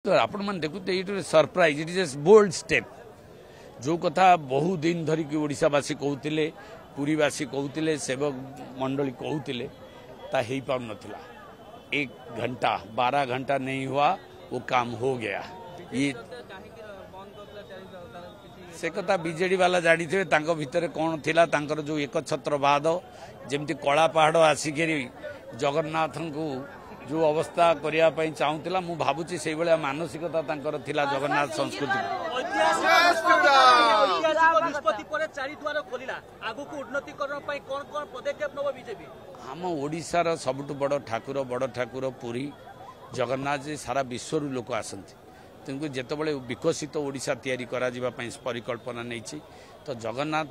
तो आपण मैंने देखुते ये surprise it is a bold step जो कथा बहु दिन धरिकी ओडावासी कहते पुरीवासी कहते सेवक मंडली कहते ता हो पार नाला 1 घंटा 12 घंटा नहीं हुआ वो काम हो गया। ये से कथा बीजेडी वाला जानी थे भितर कौन थिला तांकर जो एक छत्रवाद जमती कला पहाड़ आसिक जगन्नाथ को जो अवस्था करने चाहूला मु भावुची से भाया मानसिकता तांकर थिला जगन्नाथ संस्कृति आम ओडिशार सबुठ बड़ ठाकुर पुरी जगन्नाथ जी सारा विश्व लोक आसती तेणुक जितेबाला विकसित ओडिशा तैयारी करा परिकल्पना नहीं तो जगन्नाथ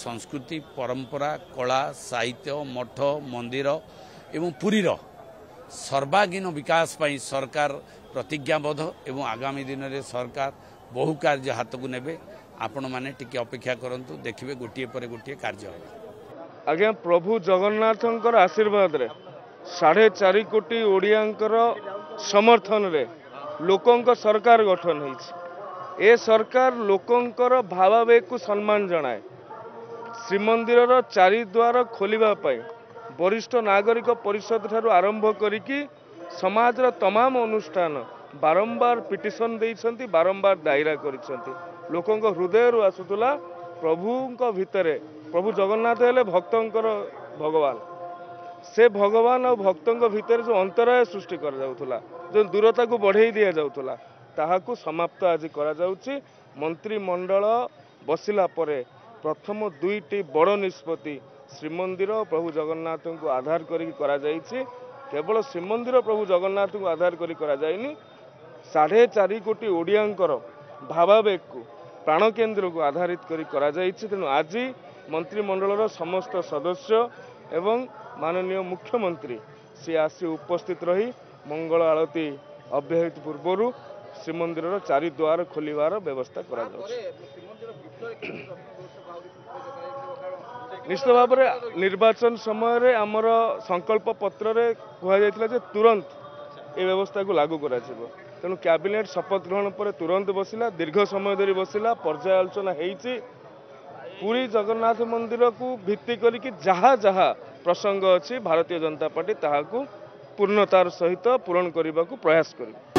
संस्कृति परंपरा कला साहित्य मठ मंदिर एवं पुरीर सर्वांगीन विकास पाई सरकार प्रतिज्ञाबद्ध एवं आगामी दिन में सरकार बहु कार्य हाथ को नेबे आपण माने टिके अपेक्षा करंतु देखिबे गोटिए पर गोटिए कार्य हो। आज्ञा प्रभु जगन्नाथंकर आशीर्वाद रे 4.5 कोटी ओडियांकर समर्थन रे लोकंक सरकार गठन होइछि। ए सरकार लोकंकर भावावेग को सम्मान जनाए श्रीमंदिर चारिद्वार खोलिबा पाई वरिष्ठ नागरिक परिषद ठारू आरंभ करिकी समाजर तमाम अनुष्ठान बारंबार पिटिशन देइछंती बारंबार दायरा करिछंती लोकंक हृदय रु आसुतला प्रभुंक भितरे प्रभु जगन्नाथ हेले भक्तंकर भगवान से भगवान और भक्तंक भितरे जो अंतराय सृष्टि कर जाउतला जो दूरता को बढ़ाई दिया जाउतला ताहाकू समाप्त आज करा जाउची। मंत्रिमंडल बसिला परे प्रथम 2टी बड़ निष्पत्ति श्रीमंदिर प्रभु जगन्नाथ को आधार करा जाइछि। केवल श्रीमंदिर प्रभु जगन्नाथ को आधार करा जाइनि 4.5 कोटी ओडियांकर भावावेग को प्राण केन्द्र को आधारित करा जाइछि। तेणु आज मंत्रिमंडल समस्त सदस्य एवं माननीय मुख्यमंत्री सी आसी उपस्थित रही मंगल आरती अव्याहति पूर्व श्रीमंदिर चारिद्वार खोलिवार व्यवस्था करा निश्चित भाव में निर्वाचन समय आमर संकल्प पत्र रे कहा जायतिला जे तुरंत ए व्यवस्था को लागू करा जिवो। तेणु कैबिनेट शपथ ग्रहण पर तुरंत बसिला दीर्घ समय धरी बसिला पर्याय आलोचना हेइछि। पूरी जगन्नाथ मंदिर को भित्ति करिकि जहाँ जहाँ प्रसंग अच्छी भारतीय जनता पार्टी ताहाकू पूर्णतार सहित पूरण करने को प्रयास करी।